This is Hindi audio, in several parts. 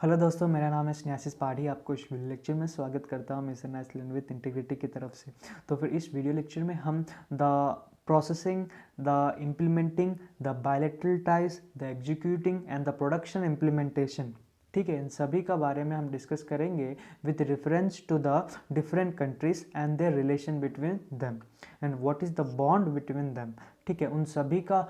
हेलो दोस्तों, मेरा नाम है स्नेहासिस पाठी। आपको इस वीडियो लेक्चर में स्वागत करता हूँ मिशन आइसलैंड विद इंटीग्रिटी की तरफ से। तो फिर इस वीडियो लेक्चर में हम the processing, the implementing, the bilateral ties, the executing and the production implementation, ठीक है, इन सभी का बारे में हम डिस्कस करेंगे with reference to the different countries and their relation between them and what is the bond between them. ठीक है, उन सभी का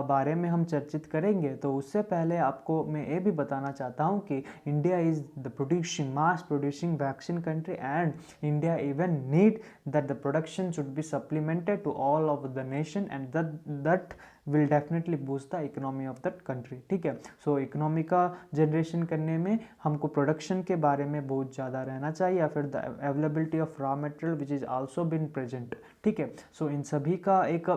बारे में हम चर्चित करेंगे। तो उससे पहले आपको मैं ये भी बताना चाहता हूँ कि India is the producing mass producing vaccine country and India even need that the production should be supplemented to all of the nation and that will definitely boost the economy of that country. ठीक है, सो इकोनॉमी का जनरेशन करने में हमको प्रोडक्शन के बारे में बहुत ज़्यादा रहना चाहिए, या फिर the availability of raw material which is also been present. ठीक है, सो इन सभी का एक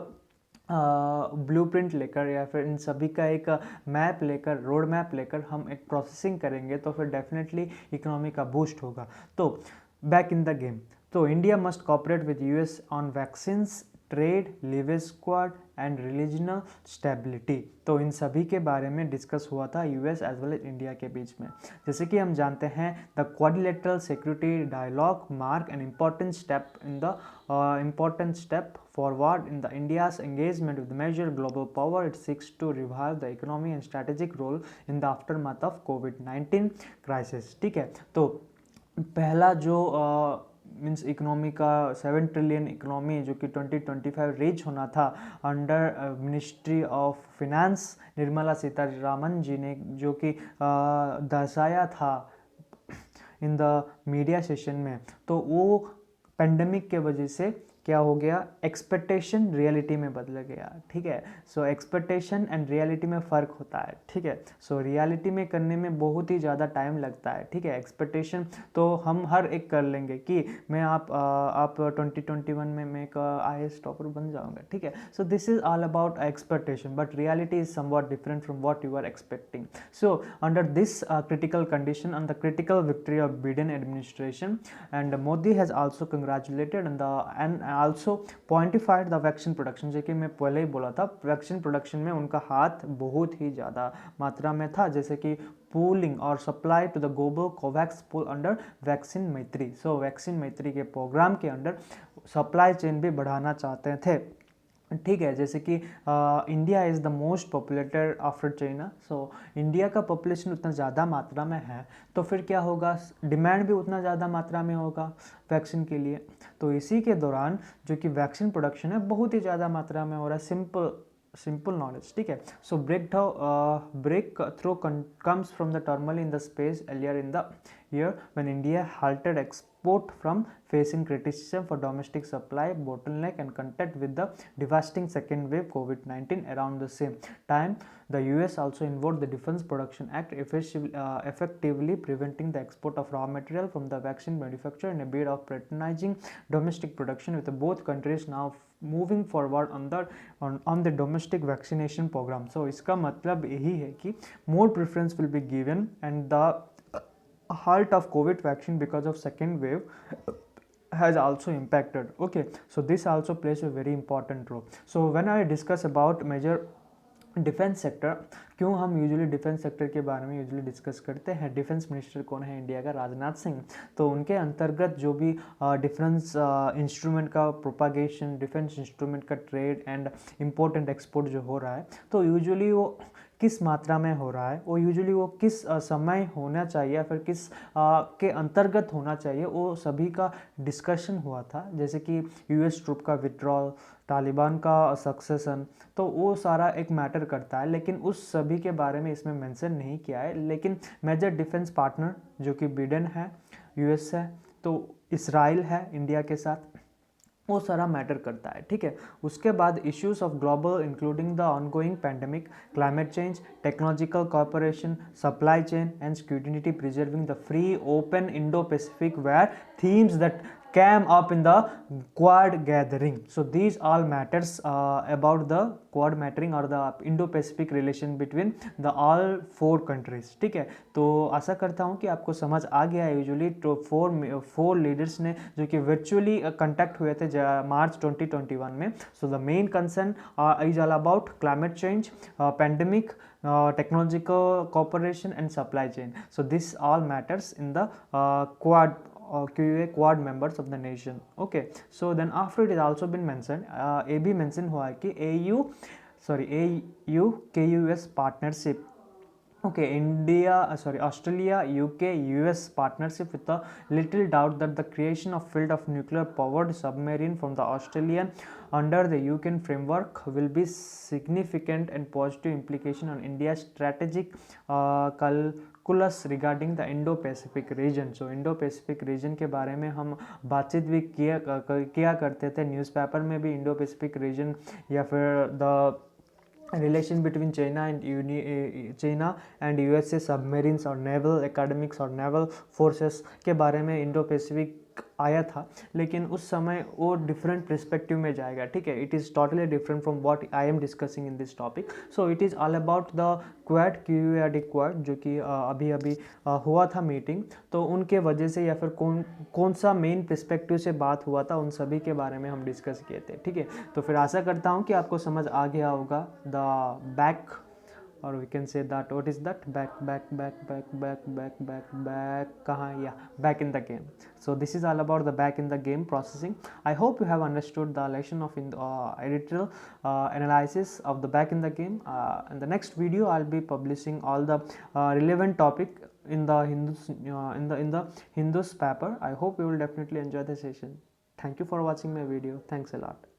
ब्लूप्रिंट लेकर या फिर इन सभी का एक मैप लेकर, रोड मैप लेकर हम एक प्रोसेसिंग करेंगे तो फिर डेफिनेटली इकोनॉमी का बूस्ट होगा। तो बैक इन द गेम, तो India must cooperate with US on vaccines, trade, leverage squad and regional stability. तो इन सभी के बारे में डिस्कस हुआ था US as well as India के बीच में। जैसे कि हम जानते हैं, the quadrilateral security dialogue mark an important step forward in the India's engagement with major global power. It seeks to revive the economy and strategic role in the aftermath of COVID-19 crisis। ठीक है, तो पहला जो मीन्स इकोनॉमी का 7 ट्रिलियन इकोनॉमी जो कि 2025 रीच होना था under ministry of finance Nirmala Sitharaman ji ने, जो कि दर्शाया था इन द मीडिया सेशन में। तो वो पेंडेमिक के वजह से क्या हो गया, एक्सपेक्टेशन रियलिटी में बदल गया। ठीक है, सो एक्सपेक्टेशन एंड रियलिटी में फ़र्क होता है। ठीक है, सो रियलिटी में करने में बहुत ही ज़्यादा टाइम लगता है। ठीक है, एक्सपेक्टेशन तो हम हर एक कर लेंगे कि मैं आप 2021 में मैं एक IAS टॉपर बन जाऊंगा। ठीक है, so this is all about expectation, but reality is somewhat different from what you are expecting. So under this critical condition and the critical victory of Biden administration, and Modi has also congratulated and also quantified the vaccine production। जो कि मैं पहले ही बोला था, वैक्सीन प्रोडक्शन में उनका हाथ बहुत ही ज़्यादा मात्रा में था, जैसे कि पूलिंग और supply to the global COVAX pool under vaccine Maitri. So vaccine मैत्री के प्रोग्राम के अंडर सप्लाई चेन भी बढ़ाना चाहते थे। ठीक है, जैसे कि India is the most populated after China. So India का पॉपुलेशन उतना ज़्यादा मात्रा में है, तो फिर क्या होगा, डिमांड भी उतना ज़्यादा मात्रा में होगा वैक्सीन के लिए। तो इसी के दौरान जो कि वैक्सीन प्रोडक्शन है बहुत ही ज़्यादा मात्रा में हो रहा है। Simple knowledge. ठीक है, so breakthrough comes from the thermal in the space earlier in the year when India halted export from facing criticism for domestic supply bottleneck and contact with the devastating second wave COVID-19. Around the same time, the US also invoked the Defense Production Act, effectively preventing the export of raw material from the vaccine manufacturer in a bid of patronizing domestic production, with both countries now moving forward on the domestic vaccination program. So इसका मतलब यही है कि more preference will be given and the halt of COVID vaccine because of second wave has also impacted. Okay, so this also plays a very important role. So when I discuss about major defence sector, क्यों हम यूजुअली डिफेंस सेक्टर के बारे में यूजुअली डिस्कस करते हैं, डिफेंस मिनिस्टर कौन है इंडिया का, राजनाथ सिंह। तो उनके अंतर्गत जो भी डिफेंस इंस्ट्रूमेंट का प्रोपागेशन, डिफेंस इंस्ट्रूमेंट का ट्रेड एंड इम्पोर्टेंट एक्सपोर्ट जो हो रहा है, तो यूजुअली वो किस मात्रा में हो रहा है, वो यूजुअली वो किस समय होना चाहिए या फिर किस के अंतर्गत होना चाहिए, वो सभी का डिस्कशन हुआ था। जैसे कि US ट्रूप का विड्रॉल, तालिबान का सक्सेसन, तो वो सारा एक मैटर करता है, लेकिन उस सभी के बारे में इसमें मेंशन नहीं किया है। लेकिन मेजर डिफेंस पार्टनर जो कि बिडेन है, US है, तो इसराइल है इंडिया के साथ, वो सारा मैटर करता है। ठीक है, उसके बाद issues of global including the ongoing pandemic, climate change, technological cooperation, supply chain and security, preserving the free open Indo Pacific were themes that came up in the Quad gathering. So these all matters about the Quad mattering or the Indo-Pacific relation between the all four countries. ठीक है, तो आशा करता हूँ कि आपको समझ आ गया है। यूजुअली तो फोर लीडर्स ने जो कि वर्चुअली कंटेक्ट हुए थे मार्च 2021 में। So the main concern is all about climate change, pandemic, technological cooperation and supply chain. So this all matters in the Quad QA Quad members of the nation. Okay, so then after it has also been mentioned, ये भी mention हुआ है कि AU KUS partnership. Okay, Australia, UK, US partnership with a little doubt that the creation of field of nuclear powered submarine from the Australian under the UK framework will be significant and positive implication on India's strategic calculus regarding the Indo-Pacific region. So Indo-Pacific region के बारे में हम बातचीत भी किया करते थे, न्यूज़पेपर में भी Indo-Pacific region या फिर the relation between China and USA submarines और naval academics और naval forces के बारे में इंडो पैसिफिक आया था, लेकिन उस समय वो डिफरेंट पर्सपेक्टिव में जाएगा। ठीक है, it is totally different from what I am discussing in this topic. So it is all about the quad quad जो कि अभी अभी हुआ था मीटिंग, तो उनके वजह से या फिर कौन सा मेन पर्सपेक्टिव से बात हुआ था, उन सभी के बारे में हम डिस्कस किए थे। ठीक है, तो फिर आशा करता हूँ कि आपको समझ आ गया होगा the back, or we can say that what is that back कहाँ, yeah, back in the game. So this is all about the back in the game processing. I hope you have understood the lesson of editorial analysis of the back in the game. In the next video I'll be publishing all the relevant topic in the Hindus paper. I hope you will definitely enjoy the session. Thank you for watching my video. Thanks a lot.